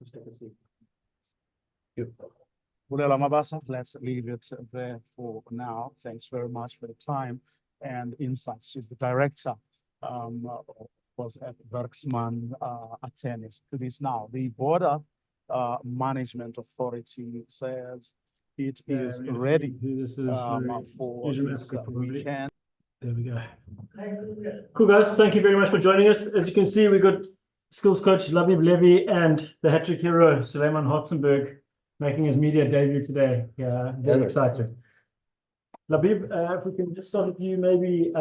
Just take a seat. Well, Mabasa, let's leave it there for now. Thanks very much for the time and insights. She's the director was at Bergsman Attorneys. To this now, the Border Management Authority says it is ready for this weekend. There we go. Cool, guys. Thank you very much for joining us. As you can see, we got skills coach Labeeb Levy and the hat-trick hero Suleiman Hartzenberg making his media debut today. Yeah, very excited. Labeeb, if we can just start with you, maybe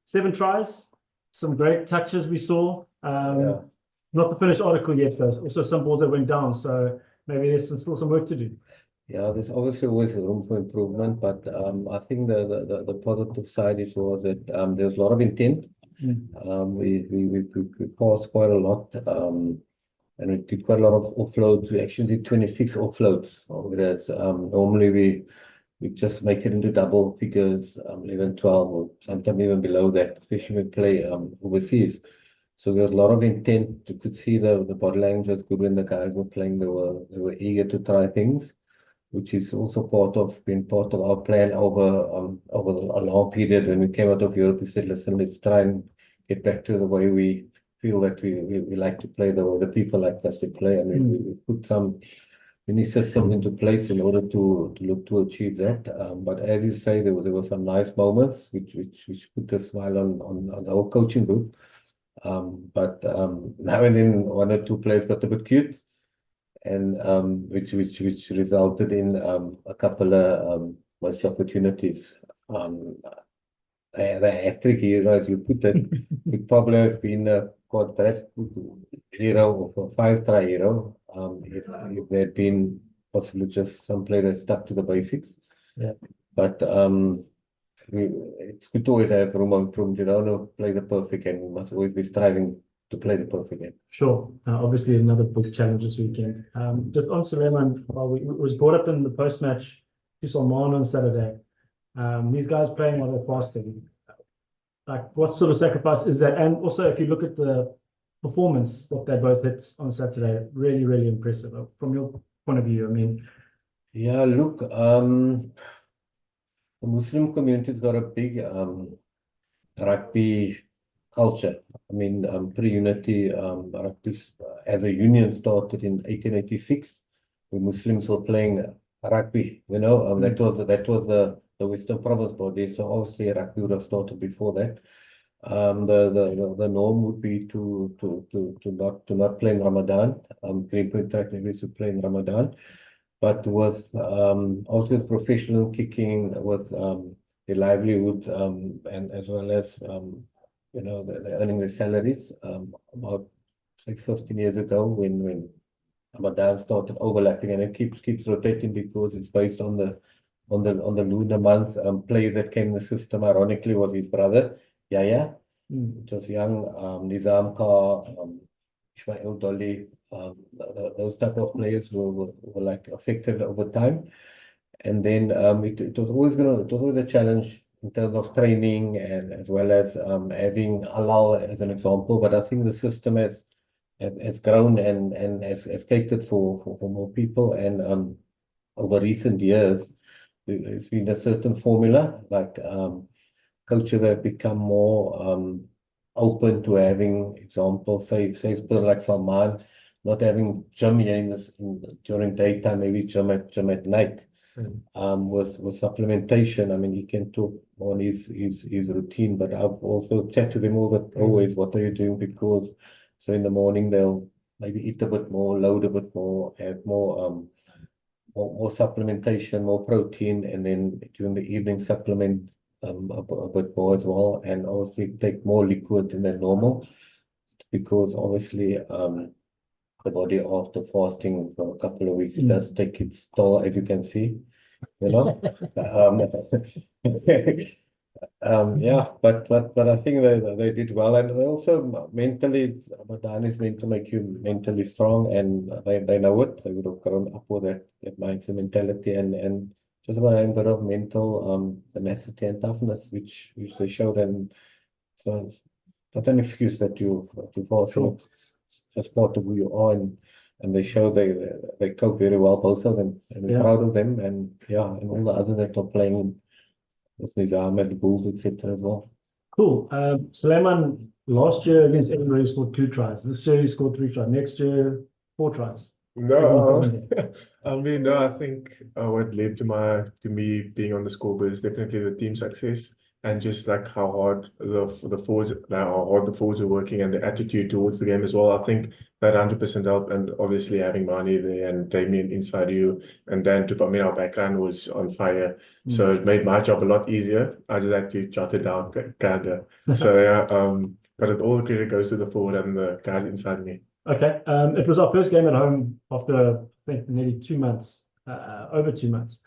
7 tries, some great touches we saw. Not the finished article yet, though. Also some balls that went down, so maybe there's still some work to do. Yeah, there's obviously always room for improvement, but I think the positive side was that there was a lot of intent. We passed quite a lot, and we did quite a lot of offloads. We actually did 26 offloads, whereas normally we just make it into double figures, 11, 12, or sometimes even below that, especially when we play overseas. So there's a lot of intent. You could see the body language was good when the guys were playing. They were eager to try things, which is also part of our plan over a long period. When we came out of Europe, we said, listen, let's try and get back to the way we feel that we like to play, the way the people like us to play. And we put some mini systems into place in order to look to achieve that. But as you say, there were some nice moments which put a smile on the whole coaching group. But now and then 1 or 2 players got a bit cute, and which resulted in a couple of missed opportunities. The hat-trick hero, as you put it, would probably have been a quadrat hero or a 5-try hero if there had been possibly just some player that stuck to the basics. Yeah. But it's good to always have room for improvement. You don't want to play the perfect game. We must always be striving to play the perfect game. Sure. Obviously, another big challenge this weekend. Just on Suleiman, it was brought up in the post-match to Salman on Saturday. These guys playing while they're fasting. Like, what sort of sacrifice is that? And also, if you look at the performance that they both hit on Saturday, really, really impressive. From your point of view, I mean. Yeah, look, the Muslim community's got a big rugby culture. I mean, pre-unity, rugby as a union started in 1886. The Muslims were playing rugby. That was the Western Province body. So obviously, rugby would have started before that. The norm would be to not play in Ramadan. Greenpoint Track used to play in Ramadan. But with also with professional kicking, with their livelihood, and as well as they're earning their salaries. About 15 years ago, when Ramadan started overlapping, and it keeps rotating because it's based on the lunar month. Players that came in the system, ironically, was his brother Yaya. It was young Nizam Kar, Ismail Dolly. Those type of players were like affected over time, and then it was always a challenge in terms of training, and as well as having Alal as an example. But I think the system has grown and has catered for more people, and over recent years there's been a certain formula, like coaches have become more open to having examples, say like Salman, not having gym during daytime, maybe gym at night. With supplementation. I mean, he can talk on his routine, but I've also chatted to them always, what are you doing? Because so in the morning they'll maybe eat a bit more, load a bit more, have more supplementation, more protein, and then during the evening supplement a bit more as well, and obviously take more liquid than normal, because obviously the body after fasting for a couple of weeks, it does take its toll, as you can see. Yeah, but I think they did well, and they also mentally, Ramadan is meant to make you mentally strong, and they know it. They would have grown up with that mindset, mentality, and just about a bit of mental tenacity and toughness, which they showed. And so it's not an excuse that you fall short. It's just part of who you are, and and they show they cope very well, both of them, and we're Yeah. proud of them, and yeah, and all the others that are playing with Nizam at the Bulls, etc. as well. Cool. Suleiman, last year against Edinburgh, he scored 2 tries. This year, he scored 3 tries. Next year, 4 tries. No, I mean, no, I think what led to me being on the scoreboard is definitely the team success and just like how hard the forwards, how hard the forwards are working and the attitude towards the game as well. I think that 100% helped, and obviously having Mani there and Damien inside you and Dan I mean, our background was on fire, so it made my job a lot easier. I just had to jot it down, kind of. So yeah, but all the credit goes to the forward and the guys inside me. Okay. It was our first game at home after, I think, nearly 2 months, over 2 months.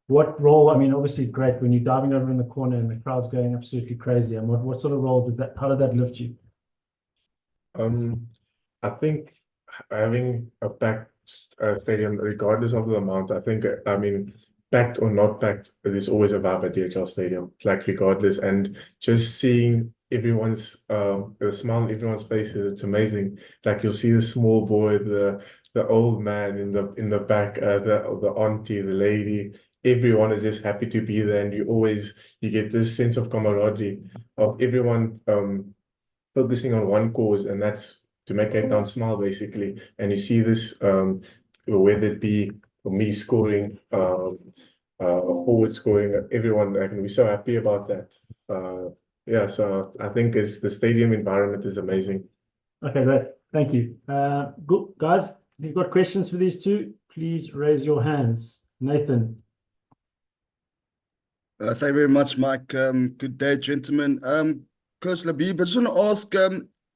What role, I mean, obviously great when you're diving over in the corner and the crowd's going absolutely crazy. And what sort of role how did that lift you? I think having a packed stadium, regardless of the amount, I think, I mean, packed or not packed, there's always a vibe at DHL Stadium, like regardless, and just seeing everyone's the smile on everyone's faces, it's amazing. Like you'll see the small boy, the old man in the back, the auntie, the lady. Everyone is just happy to be there, and you get this sense of camaraderie of everyone focusing on one cause, and that's to make Cape Town smile, basically. And you see this, whether it be me scoring, forward scoring, everyone, I can be so happy about that. Yeah, so I think the stadium environment is amazing. Okay, great. Thank you. Good. Guys, if you've got questions for these two, please raise your hands. Nathan. Thank you very much, Mike. Good day, gentlemen. Coach Labeeb, I just want to ask,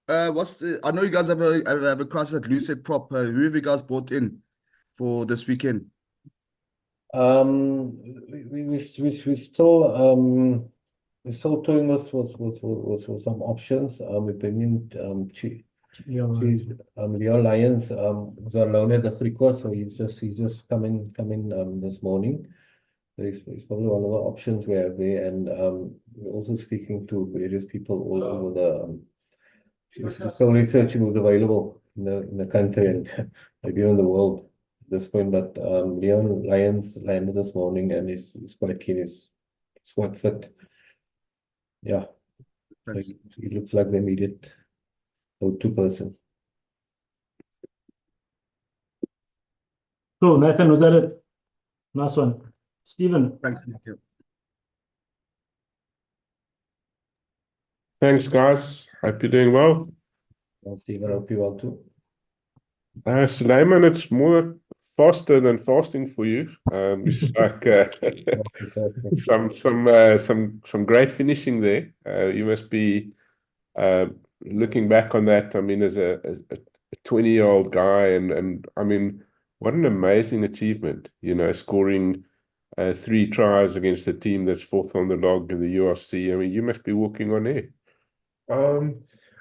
I know you guys have a crisis at Lucid Prop. Who have you guys brought in for this weekend? We're still toying with some options. We bring in Leo Lyons, who's on loan at the Griquas, so he's just coming this morning. He's probably one of the options we have there, and we're also speaking to various people all over we're still researching who's available in the country and maybe in the world at this point. But Leon Lyons landed this morning, and he's quite keen. He's quite fit. Yeah, Thanks. he looks like the immediate go-to person. Cool. Nathan, was that it? Nice one. Stephen. Thanks, Nick. Thanks, guys. Hope you're doing well. Well, Stephen, I hope you well too. Suleiman, it's more faster than fasting for you. It's like some great finishing there. You must be looking back on that. I mean, as a 20-year-old guy, and I mean, what an amazing achievement. You know, scoring 3 tries against a team that's 4th on the log in the URC. I mean, you must be walking on air.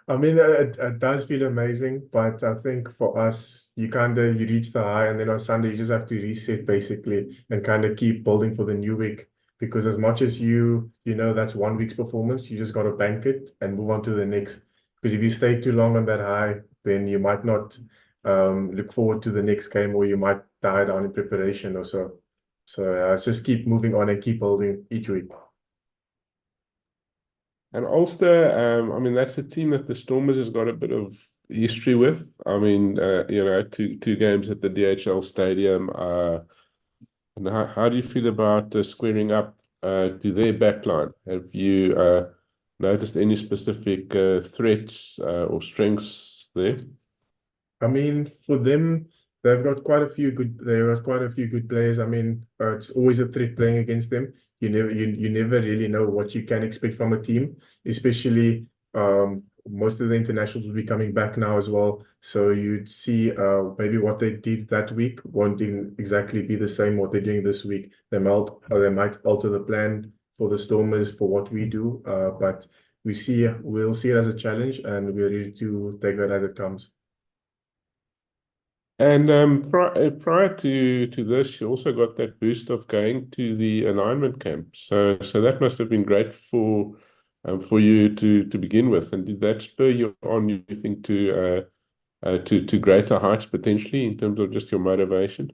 I mean, it does feel amazing, but I think for us, you reach the high, and then on Sunday you just have to reset basically and kind of keep building for the new week. Because as much as you know that's 1 week's performance, you just got to bank it and move on to the next. Because if you stay too long on that high, then you might not look forward to the next game, or you might die down in preparation or so. So just keep moving on and keep building each week. And Ulster, I mean, that's a team that the Stormers has got a bit of history with. I mean, you know, two games at the DHL Stadium. And how do you feel about squaring up to their backline? Have you noticed any specific threats or strengths there? I mean, for them, they've got quite a few good players. I mean, it's always a threat playing against them. You never really know what you can expect from a team, especially most of the internationals will be coming back now as well. So you'd see maybe what they did that week won't exactly be the same what they're doing this week. They might alter the plan for the Stormers for what we do, but we'll see it as a challenge, and we're ready to take that as it comes. And prior to this, you also got that boost of going to the alignment camp. So that must have been great for you to begin with. And did that spur you on, you think, to to greater heights potentially in terms of just your motivation?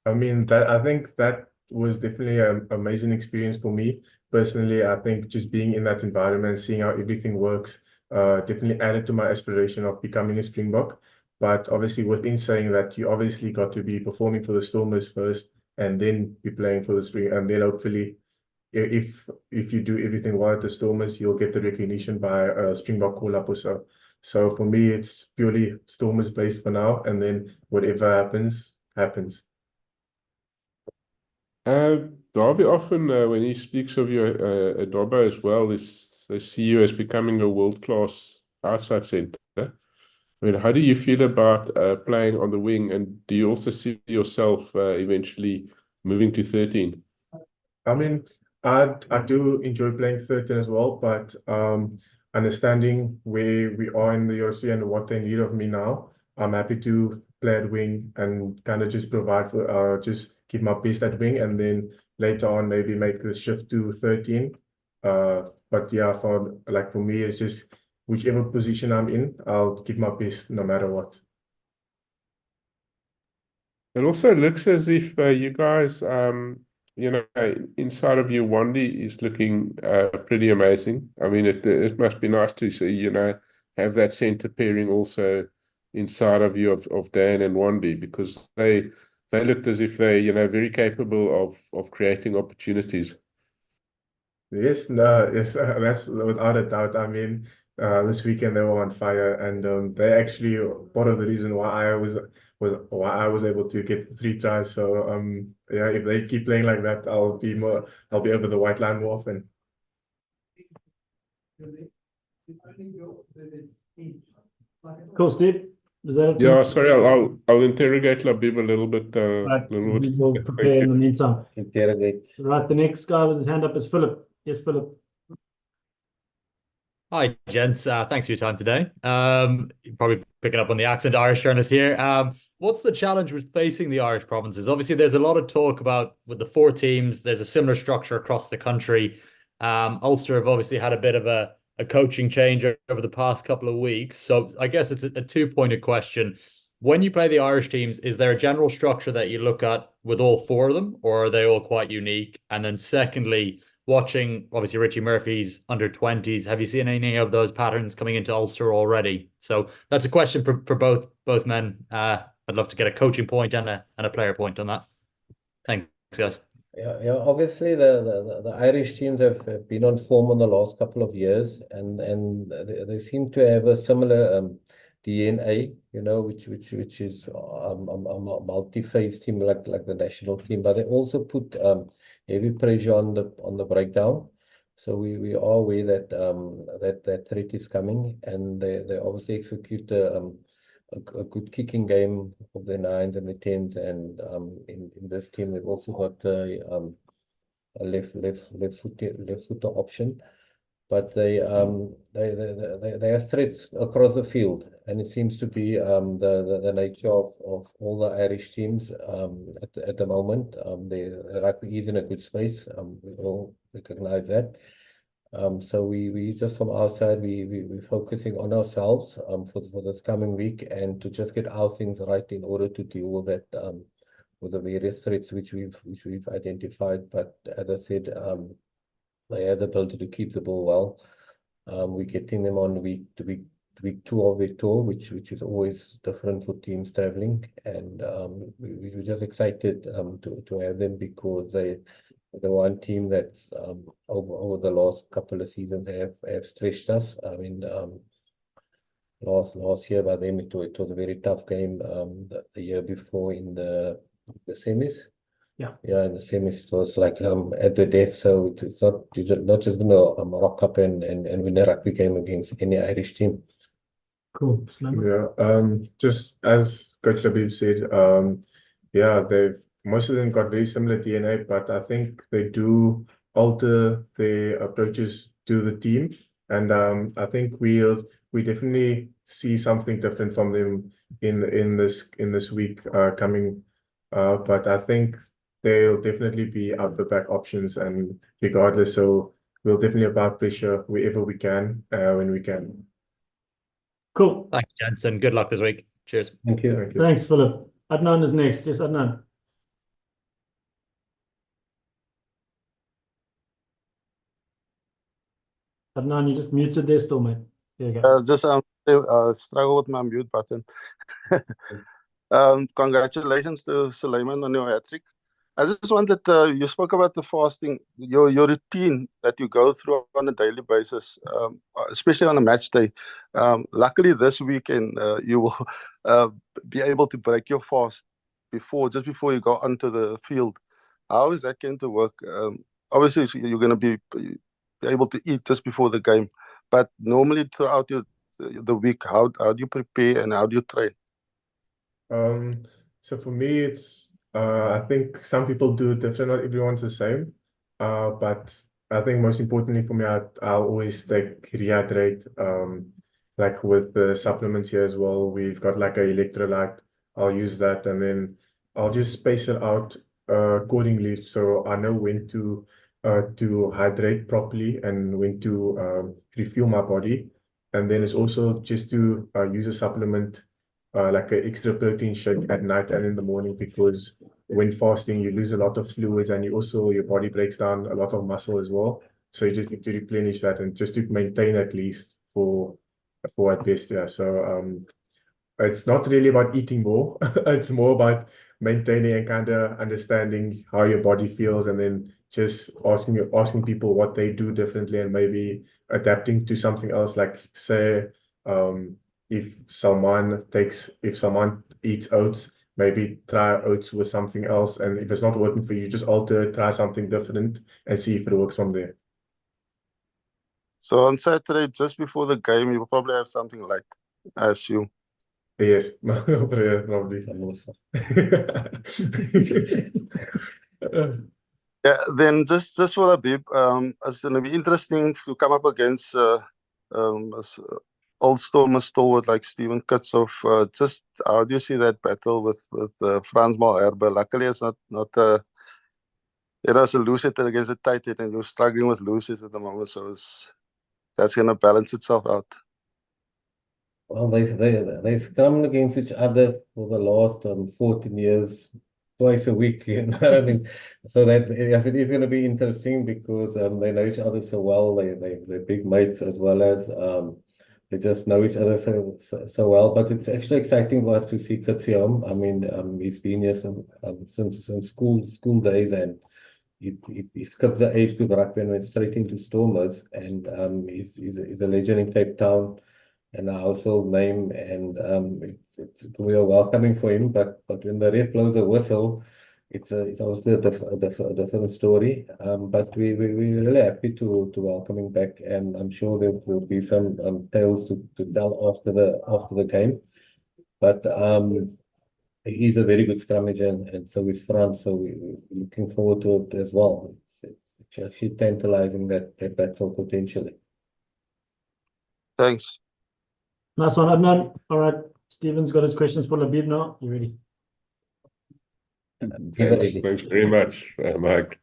I mean, I think that was definitely an amazing experience for me personally. I think just being in that environment, seeing how everything works, definitely added to my aspiration of becoming a Springbok. But obviously, within saying that, you obviously got to be performing for the Stormers first, and then be playing for the Spring, and then hopefully, if you do everything well at the Stormers, you'll get the recognition by Springbok call-up or so. So for me, it's purely Stormers based for now, and then whatever happens, happens. Darby often, when he speaks of you, Adobo as well, they see you as becoming a world-class outside centre. I mean, how do you feel about playing on the wing, and do you also see yourself eventually moving to 13? I mean, I do enjoy playing 13 as well, but understanding where we are in the URC and what they need of me now, I'm happy to play at wing and kind of just provide for just give my best at wing, and then later on maybe make the shift to 13. But yeah, for me, it's just whichever position I'm in, I'll give my best no matter what. It also looks as if you guys, inside of you, Wandy is looking pretty amazing. I mean, it must be nice to see, have that centre pairing also inside of you of Dan and Wandy, because they looked as if they, very capable of creating opportunities. Yes, no, yes, that's without a doubt. I mean, this weekend they were on fire, and they actually part of the reason why I was able to get 3 tries. So yeah, if they keep playing like that, I'll be over the white line more often. Cool, Steve. Is that okay? Yeah, sorry, I'll interrogate Labeeb a little bit. Right. Little We bit. will prepare in the meantime. Interrogate. Right, the next guy with his hand up is Philip. Yes, Philip. Hi, gents. Thanks for your time today. You're probably picking up on the accent, Irish journalist here. What's the challenge with facing the Irish provinces? Obviously, there's a lot of talk about with the 4 teams. There's a similar structure across the country. Ulster have obviously had a bit of a coaching change over the past couple of weeks. So I guess it's a 2-pointed question. When you play the Irish teams, is there a general structure that you look at with all 4 of them, or are they all quite unique? And then secondly, watching obviously Richie Murphy's under-20s, have you seen any of those patterns coming into Ulster already? So that's a question for both men. I'd love to get a coaching point and a player point on that. Thanks, guys. Yeah. Obviously, the Irish teams have been on form in the last couple of years, and they seem to have a similar DNA, which is a multi-phase team like the national team, but they also put heavy pressure on the breakdown. So we are aware that that threat is coming, and they obviously execute a good kicking game of the 9s and the 10s, and in this team they've also got a left footer option, but they have threats across the field, and it seems to be the nature of all the Irish teams at the moment. The rugby is in a good space. We all recognize that. So we just from our side, we're focusing on ourselves for this coming week, and to just get our things right in order to deal with that with the various threats which we've identified. But as I said, they have the ability to keep the ball well. We're getting them on week 2 of their tour, which is always different for teams traveling, and we're just excited to have them, because they're the one team that's over the last couple of seasons have stretched us. I mean, last year by them it was a very tough game. The year before in the semis. Yeah, in the semis it was like at the death. So it's not, you're not just gonna rock up and win a rugby game against any Irish team. cool. Yeah, just as Coach Labeeb said, yeah, most of them got very similar DNA, but I think they do alter their approaches to the team, and I think we definitely see something different from them in this week coming. But I think they'll definitely be out the back options, and regardless, so we'll definitely apply pressure wherever we can when we can. Cool. Thanks, gents, and good luck this week. Cheers. Thank you. Thank you. Thanks, Philip. Adnan is next. Yes, Adnan. Adnan, you just muted there still, mate. There you go. Just struggle with my mute button. Congratulations to Suleiman on your hat trick. I just wanted you spoke about the fasting, your routine that you go through on a daily basis, especially on a match day. Luckily, this weekend you will be able to break your fast just before you go onto the field. How is that going to work? Obviously, you're going to be able to eat just before the game, but normally throughout the week, how do you prepare and how do you train? So for me, it's I think some people do it different. Not everyone's the same. But I think most importantly for me, I'll always rehydrate. Like with the supplements here as well, we've got like a electrolyte. I'll use that, and then I'll just space it out accordingly, so I know when to hydrate properly and when to refuel my body. And then it's also just to use a supplement like an extra protein shake at night and in the morning, because when fasting you lose a lot of fluids and your body breaks down a lot of muscle as well. So you just need to replenish that and just to maintain at least for at best. Yeah. So it's not really about eating more. It's more about maintaining and kind of understanding how your body feels, and then just asking people what they do differently and maybe adapting to something else. Like say, if someone eats oats, maybe try oats with something else, and if it's not working for you, just alter it, try something different and see if it works from there. So on Saturday, just before the game, you will probably have something like, I assume. Yes, probably. Yeah, then just for Labeeb, it's going to be interesting to come up against old Stormers stalwart like Steven Kitshoff. Just how do you see that battle with Frans Malherbe? Luckily, it's not it's a loose hitter against a tight hit, and you're struggling with loose hits at the moment, so that's going to balance itself out. Well, they've scrummed against each other for the last 14 years, twice a week. You know what I mean? So that yes, it is going to be interesting because they know each other so well. They're big mates, as well as they just know each other so well. But it's actually exciting for us to see Kitshoff. I mean, he's been here since school days, and he skipped the age group rugby and went straight into Stormers, and he's a legend in Cape Town and a household name, and we are welcoming for him. But when the ref blows a whistle, it's obviously a different story. But we're really happy to welcome him back, and I'm sure there will be some tales to tell after the game. But he's a very good scrummager, and so is Frans. So we're looking forward to it as well. It's actually tantalizing that battle potentially. Thanks. Nice one, Adnan. All right, Stephen's got his questions for Labeeb now. You ready? Thanks very much, Mike.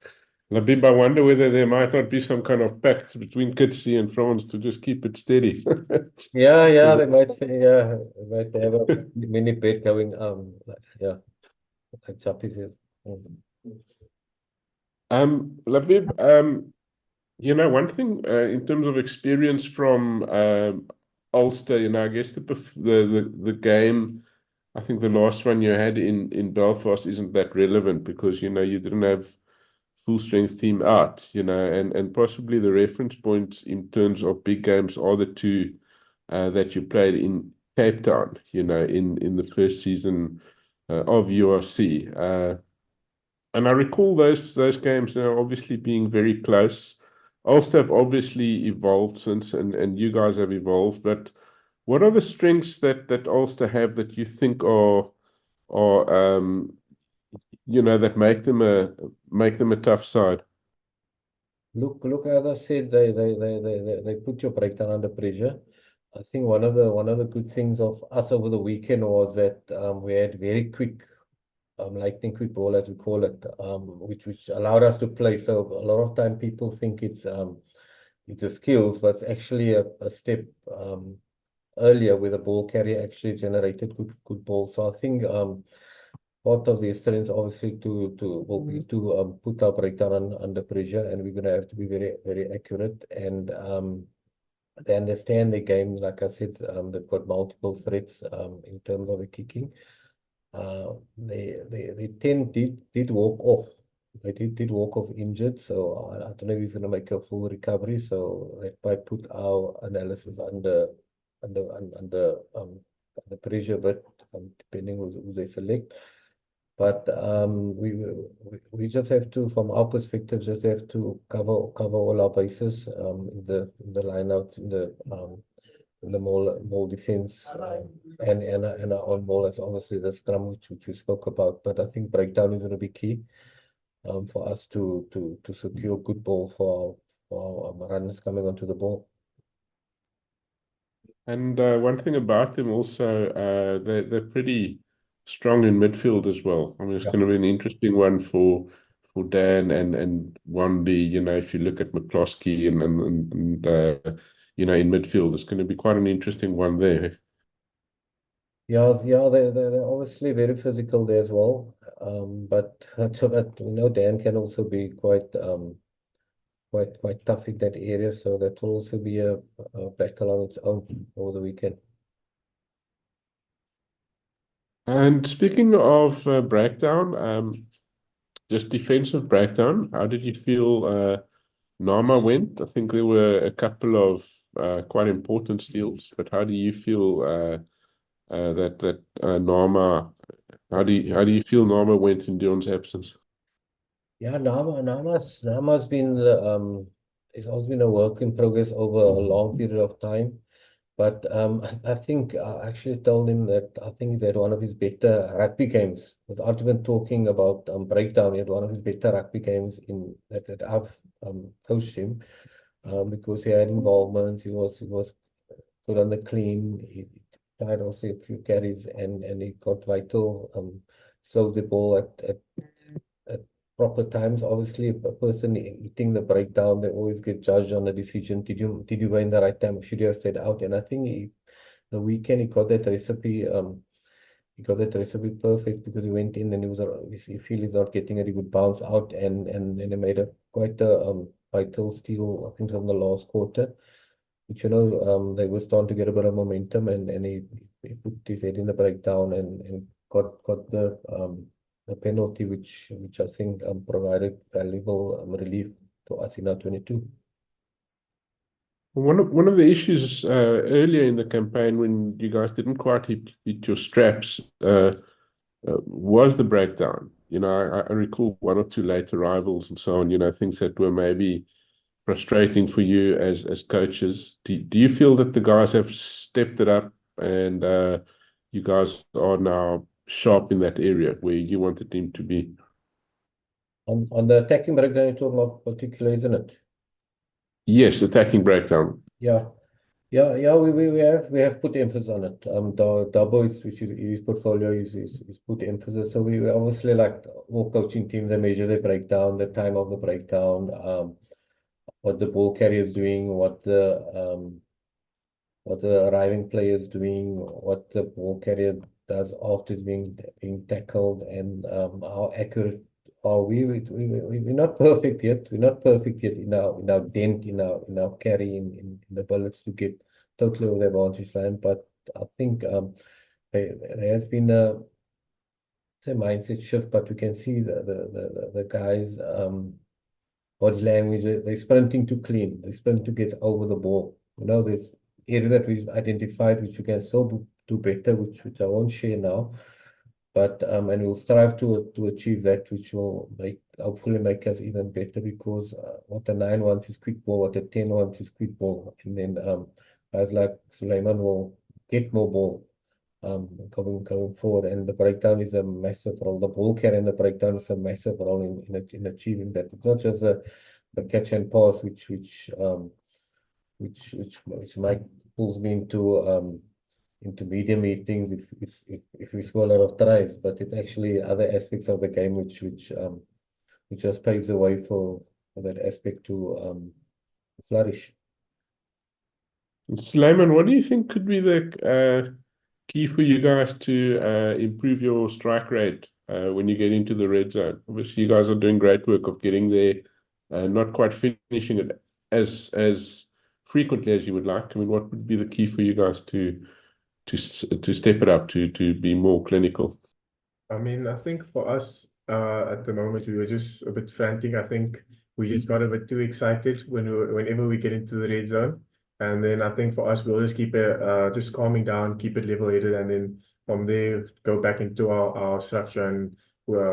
Labeeb, I wonder whether there might not be some kind of pact between Kitsy and France to just keep it steady. Yeah, they might say, they might have a mini bet going, like Chappie says. Labeeb, you know, one thing in terms of experience from Ulster, you know, I guess the game, I think the last one you had in Belfast isn't that relevant because, you know, you didn't have full strength team out, you know, and possibly the reference points in terms of big games are the two that you played in Cape Town, you know, in the first season of URC. And I recall those games, you know, obviously being very close. Ulster have obviously evolved since, and you guys have evolved. But what are the strengths that Ulster have that you think are you know, that make them a tough side? Look, as I said, they put your breakdown under pressure. I think one of the good things of us over the weekend was that we had very quick lightning quick ball, as we call it, which allowed us to play. So a lot of time people think it's the skills, but it's actually a step earlier where the ball carrier actually generated good balls. So I think part of the strength obviously will be to put our breakdown under pressure, and we're gonna have to be very accurate, and they understand the game. Like I said, they've got multiple threats in terms of the kicking. The 10 did walk off. They did walk off injured, so I don't know if he's going to make a full recovery. So that might put our analysis under pressure, but depending who they select. But we just have to, from our perspective, just have to cover all our bases in the lineouts, in the mall defense, and our own ball is obviously the scrum which we spoke about. But I think breakdown is going to be key for us to secure good ball for our runners coming onto the ball. And one thing about them also, they're pretty strong in midfield as well. I mean, it's going to be an interesting one for Dan and Wandy. You know, if you look at McCloskey and you know, in midfield, it's going to be quite an interesting one there. Yeah, they're obviously very physical there as well. But you know, Dan can also be quite tough in that area, so that will also be a battle on its own over the weekend. And speaking of breakdown, just defensive breakdown, how did you feel Nama went? I think there were a couple of quite important steals, but how do you feel that Nama? How do you feel Nama went in Dion's absence? Yeah, Nama's been it's always been a work in progress over a long period of time. But I think I actually told him that I think he had one of his better rugby games. Without even talking about breakdown, he had one of his better rugby games in that I've coached him because he had involvement. He was good on the clean. He tried also a few carries and he got vital. Slowed the ball at proper times. Obviously, a person eating the breakdown, they always get judged on the decision. Did you go in the right time? Should you have stayed out? And I think the weekend he got that recipe. He got that recipe perfect because he went in and he feel he's not getting a really good bounce out, and then he made quite a vital steal. I think from the last quarter, which they were starting to get a bit of momentum, and he put his head in the breakdown and got the penalty, which I think provided valuable relief to us in our 22. One of the issues earlier in the campaign when you guys didn't quite hit your straps was the breakdown. You know, I recall one or two late arrivals and so on. You know, things that were maybe frustrating for you as coaches. Do you feel that the guys have stepped it up and you guys are now sharp in that area where you want the team to be? On the attacking breakdown, you're talking about particular, isn't it? Yes, attacking breakdown. Yeah. We have put emphasis on it. Dabo, which is his portfolio, is put emphasis. So we obviously, like all coaching teams, they measure their breakdown, the time of the breakdown, what the ball carrier is doing, what the arriving player is doing, what the ball carrier does after it's being tackled, and how accurate are we? We're not perfect yet. We're not perfect yet in our dent, in our carry, in the bullets to get totally over the advantage line. But I think there has been a mindset shift, but we can see the guys body language, they're sprinting to clean, they sprint to get over the ball. There's area that we've identified which we can still do better, which I won't share now. But and we'll strive to achieve that, which will hopefully make us even better, because what the 9 wants is quick ball, what the 10 wants is quick ball, and then guys like Suleiman will get more ball going forward, and the breakdown is a massive role. The ball carry and the breakdown is a massive role in achieving that. It's not just a catch and pass, which Mike pulls me into media meetings if we score a lot of tries, but it's actually other aspects of the game which just paves the way for that aspect to flourish. Suleiman, what do you think could be the key for you guys to improve your strike rate when you get into the red zone? Obviously, you guys are doing great work of getting there, not quite finishing it as frequently as you would like. I mean, what would be the key for you guys to step it up to be more clinical? I mean, I think for us, at the moment, we were just a bit frantic. I think we just got a bit too excited whenever we get into the red zone. And then I think for us, we'll just keep it, just calming down, keep it level-headed, and then from there, go back into our structure. And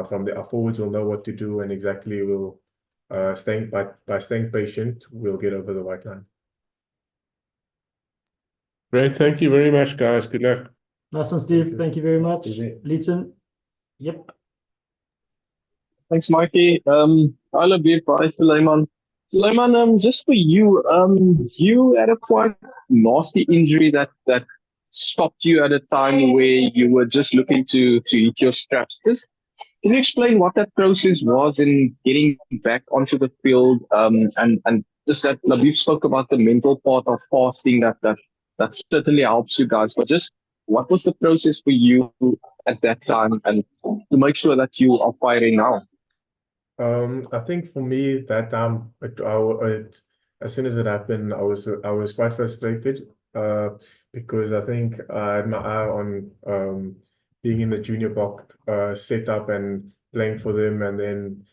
from there, our forwards will know what to do, and exactly we'll, by staying patient, we'll get over the white line. Great. Thank you very much, guys. Good luck. Nice one, Steve. Thank you very much. Leeton. Yep. Thanks, Mikey. Hi, Labeeb. Hi, Suleiman. Suleiman, just for you, you had a quite nasty injury that stopped you at a time where you were just looking to hit your straps. Can you explain what that process was in getting back onto the field? And just that Labeeb spoke about the mental part of fasting that certainly helps you guys. But just what was the process for you at that time, and to make sure that you are firing now? I think for me that time, as soon as it happened, I was quite frustrated. Because I think I had my eye on being in the junior box setup and playing for them, and then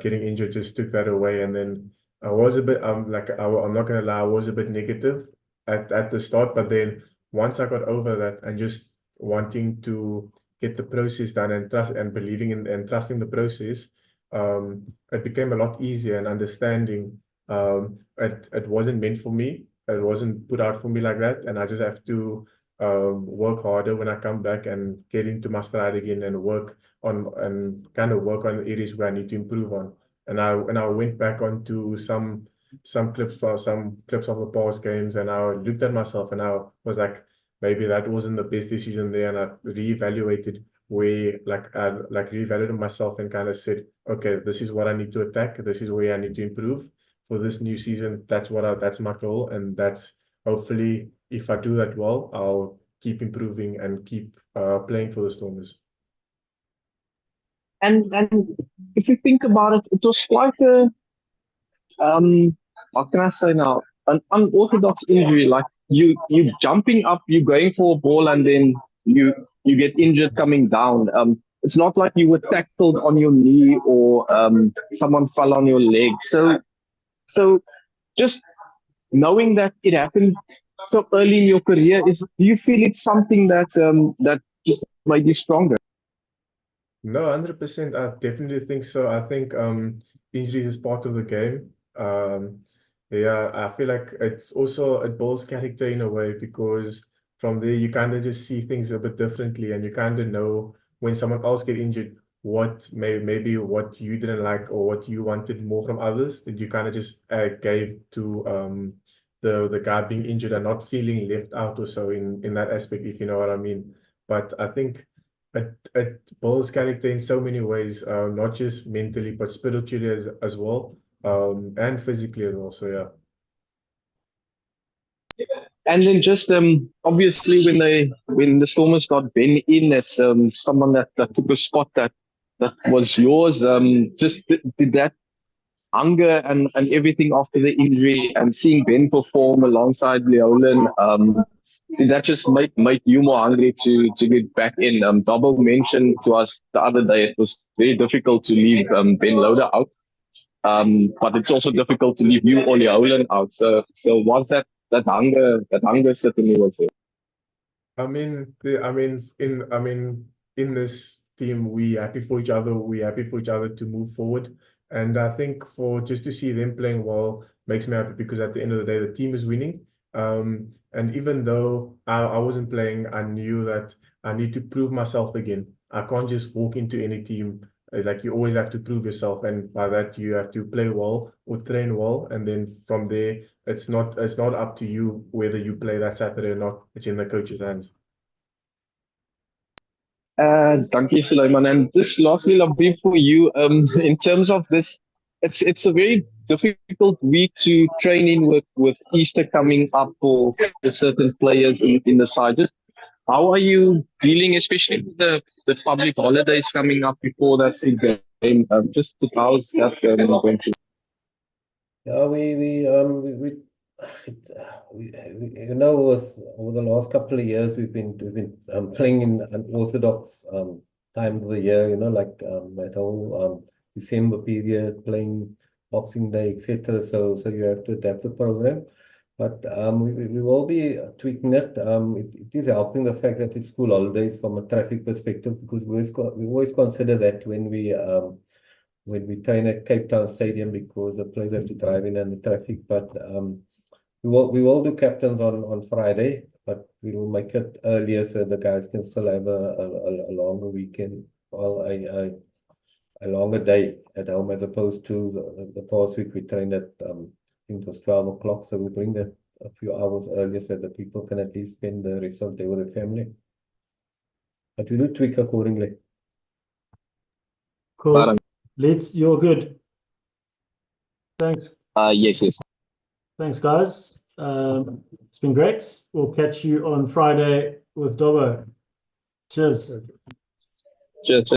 getting injured just took that away. And then I was a bit I'm not gonna lie, I was a bit negative at the start, but then once I got over that and just wanting to get the process done and trust and believing in and trusting the process, it became a lot easier and understanding. It wasn't meant for me. It wasn't put out for me like that, and I just have to work harder when I come back and get into my stride again and work on the areas where I need to improve on. And I went back onto some clips of the past games, and I looked at myself and I was like, maybe that wasn't the best decision there, and I reevaluated reevaluated myself and kind of said, okay, this is what I need to attack. This is where I need to improve for this new season. That's my goal, and that's hopefully if I do that well, I'll keep improving and keep playing for the Stormers. And if you think about it, it was quite a what can I say now? An unorthodox injury. Like you jumping up, you going for a ball, and then you get injured coming down. It's not like you were tackled on your knee or someone fell on your leg. So just knowing that it happened so early in your career, do you feel it's something that just made you stronger? No, 100%. I definitely think so. I think injuries is part of the game. Yeah, I feel like it builds character in a way, because from there you kind of just see things a bit differently, and you kind of know when someone else get injured, maybe what you didn't like or what you wanted more from others, that you kind of just gave to the guy being injured and not feeling left out or so in that aspect, if you know what I mean. But I think it builds character in so many ways, not just mentally but spiritually as well, and physically as well. So yeah. And then just obviously when the Stormers got Ben in as someone that took a spot that was yours, just did that hunger and everything after the injury and seeing Ben perform alongside Leolan, did that just make you more hungry to get back in? Dobbo mentioned to us the other day it was very difficult to leave Ben Loader out, but it's also difficult to leave you or Leolan out. So was that hunger certainly was there? In this team, we happy for each other. We happy for each other to move forward. And I think just to see them playing well makes me happy, because at the end of the day, the team is winning. And even though I wasn't playing, I knew that I need to prove myself again. I can't just walk into any team. Like, you always have to prove yourself, and by that you have to play well or train well, and then from there it's not up to you whether you play that Saturday or not. It's in the coach's hands. Dankie, Suleiman. And just lastly, Labeeb, for you, in terms of this, it's a very difficult week to train in with Easter coming up for certain players in the side. Just how are you dealing, especially with the public holidays coming up before that big game? Just how's that going to? Yeah, you know, over the last couple of years, we've been playing in unorthodox times of the year. You know, like that whole December period, playing Boxing Day, etc. So you have to adapt the program. But we will be tweaking it. It is helping the fact that it's school holidays from a traffic perspective, because we always consider that when we train at Cape Town Stadium, because the players have to drive in and the traffic. But we will do captains on Friday, but we will make it earlier so the guys can still have a longer weekend, or a longer day at home, as opposed to the past week we trained at I think it was 12 o'clock. So we bring that a few hours earlier so that people can at least spend the rest of the day with their family. But we do tweak accordingly. Cool. Leeds, you're good. Thanks. Yes. Thanks, guys. It's been great. We'll catch you on Friday with Dobbo. Cheers. Cheers.